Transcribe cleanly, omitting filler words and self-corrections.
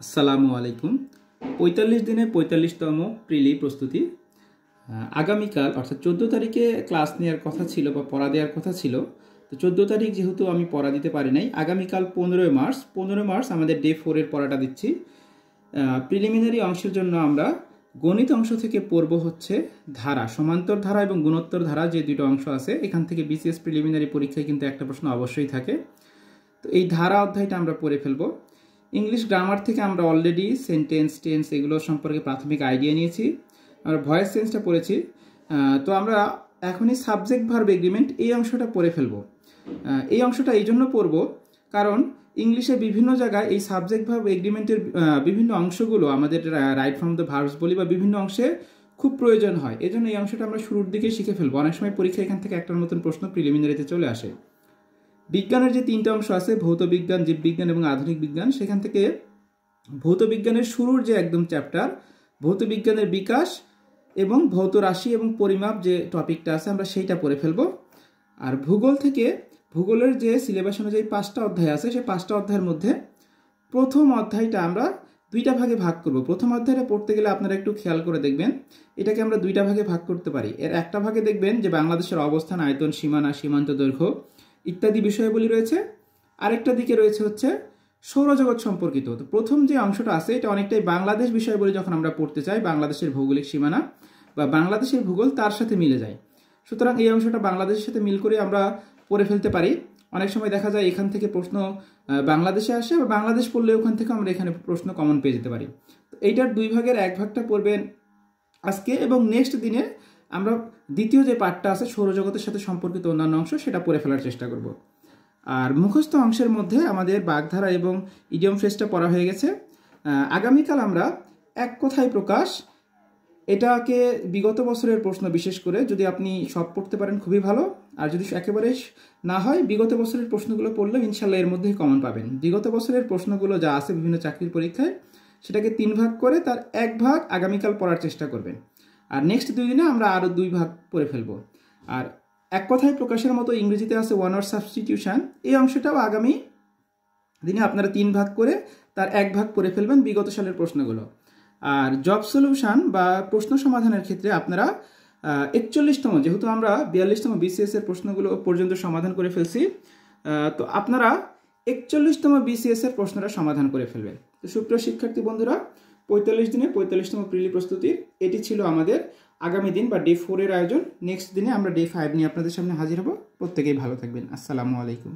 আসসালামু আলাইকুম। ৪৫ দিনে ৪৫তম প্রিলি প্রস্তুতি। আগামীকাল অর্থাৎ ১৪ তারিখে ক্লাস নেওয়ার কথা ছিল বা পড়া দেওয়ার কথা ছিল। তো ১৪ তারিখ যেহেতু আমি পড়া দিতে পারি নাই, আগামীকাল ১৫ মার্চ আমাদের ডে 4 এর পড়াটা দিচ্ছি। প্রিলিমিনারি অংশের জন্য আমরা গণিত অংশ থেকে পড়ব হচ্ছে ধারা, সমান্তর ধারা এবং গুণোত্তর ধারা, যে দুটো অংশ আছে। এখান থেকে বিসিএস প্রিলিমিনারি পরীক্ষায় কিন্তু একটা প্রশ্ন অবশ্যই থাকে। তো এই ধারা অধ্যায়টা আমরা পড়ে ফেলবো। ইংলিশ গ্রামার থেকে আমরা অলরেডি সেন্টেন্স, টেন্স এগুলো সম্পর্কে প্রাথমিক আইডিয়া নিয়েছি। আমরা ভয়েস সেন্সটা পড়েছি। তো আমরা এখনই সাবজেক্ট ভার্ব এগ্রিমেন্ট এই অংশটা পড়ে ফেলবো। এই অংশটা এই জন্য পড়বো কারণ ইংলিশে বিভিন্ন জায়গায় এই সাবজেক্ট ভার্ব এগ্রিমেন্টের বিভিন্ন অংশগুলো আমাদের রাইট ফ্রম দ্য ভার্বস বলি বা বিভিন্ন অংশে খুব প্রয়োজন হয়। এই জন্য এই অংশটা আমরা শুরুর দিকে শিখে ফেলবো। অনেক সময় পরীক্ষা এখান থেকে একটার মতন প্রশ্ন প্রিলিমিনারিতে চলে আসে। বিজ্ঞানের যে তিনটা অংশ আছে, ভৌত বিজ্ঞান, জীববিজ্ঞান এবং আধুনিক বিজ্ঞান, সেখান থেকে ভৌত বিজ্ঞানের শুরুর যে একদম চ্যাপ্টার ভৌত বিজ্ঞানের বিকাশ এবং ভৌত রাশি এবং পরিমাপ যে টপিকটা আছে আমরা সেইটা পড়ে ফেলবো। আর ভূগোল থেকে ভূগোলের যে সিলেবাস অনুযায়ী 5টা অধ্যায় আছে, সেই 5টা অধ্যায়ের মধ্যে প্রথম অধ্যায়টা আমরা দুইটা ভাগে ভাগ করব। প্রথম অধ্যায়টা পড়তে গেলে আপনারা একটু খেয়াল করে দেখবেন, এটাকে আমরা দুইটা ভাগে ভাগ করতে পারি। এর একটা ভাগে দেখবেন যে বাংলাদেশের অবস্থান, আয়তন, সীমানা, সীমান্ত দৈর্ঘ্য ইত্যাদি বিষয়াবলী রয়েছে। আরেকটা দিকে রয়েছে হচ্ছে সৌরজগৎ সম্পর্কিত। তো প্রথম যে অংশটা আছে এটা অনেকটাই বাংলাদেশ বিষয়াবলী যখন আমরা পড়তে চাই, বাংলাদেশের ভৌগোলিক সীমানা বা বাংলাদেশের ভূগোল তার সাথে মিলে যায়। সুতরাং এই অংশটা বাংলাদেশের সাথে মিল করে আমরা পড়ে ফেলতে পারি। অনেক সময় দেখা যায় এখান থেকে প্রশ্ন বাংলাদেশে আসে, বা বাংলাদেশ পড়লে ওখান থেকে আমরা এখানে প্রশ্ন কমন পেয়ে যেতে পারি। তো এইটার দুই ভাগের এক ভাগটা পড়বেন আজকে, এবং নেক্সট দিনে আমরা দ্বিতীয় যে পার্টটা আছে সৌরজগতের সাথে সম্পর্কিত অন্যান্য অংশ সেটা পড়ে ফেলার চেষ্টা করব। আর মুখস্থ অংশের মধ্যে আমাদের বাগধারা এবং ইডিয়ম ফ্রেজটা পড়া হয়ে গেছে। আগামীকাল আমরা এক কথায় প্রকাশ, এটাকে বিগত বছরের প্রশ্ন, বিশেষ করে যদি আপনি সব পড়তে পারেন খুবই ভালো, আর যদি একেবারে না হয় বিগত বছরের প্রশ্নগুলো পড়লেও ইনশাল্লাহ এর মধ্যেই কমন পাবেন। বিগত বছরের প্রশ্নগুলো যা আছে বিভিন্ন চাকরির পরীক্ষায়, সেটাকে 3 ভাগ করে তার 1 ভাগ আগামীকাল পড়ার চেষ্টা করবেন। আর নেক্সট 2 দিনে আমরা আরও 2 ভাগ পড়ে ফেলবো। আর এক কথায় প্রকাশের মতো ইংরেজিতে আছে ওয়ান ওয়ার্ড সাবস্টিটিউশন, এই অংশটাও আগামী দিনে আপনারা 3 ভাগ করে তার 1 ভাগ পড়ে ফেলবেন বিগত সালের প্রশ্নগুলো। আর জব সলিউশন বা প্রশ্ন সমাধানের ক্ষেত্রে আপনারা 41তম, যেহেতু আমরা 42তম বিসিএস এর প্রশ্নগুলো পর্যন্ত সমাধান করে ফেলছি, তো আপনারা 41তম বিসিএস এর প্রশ্নটা সমাধান করে ফেলবেন। তো সুপ্রিয় শিক্ষার্থী বন্ধুরা, 45 দিনে 45তম প্রিলি প্রস্তুতির এটি ছিল আমাদের আগামী দিন বা ডে 4 এর আয়োজন। নেক্সট দিনে আমরা ডে 5 নিয়ে আপনাদের সামনে হাজির হব। প্রত্যেকেই ভালো থাকবেন। আসসালামু আলাইকুম।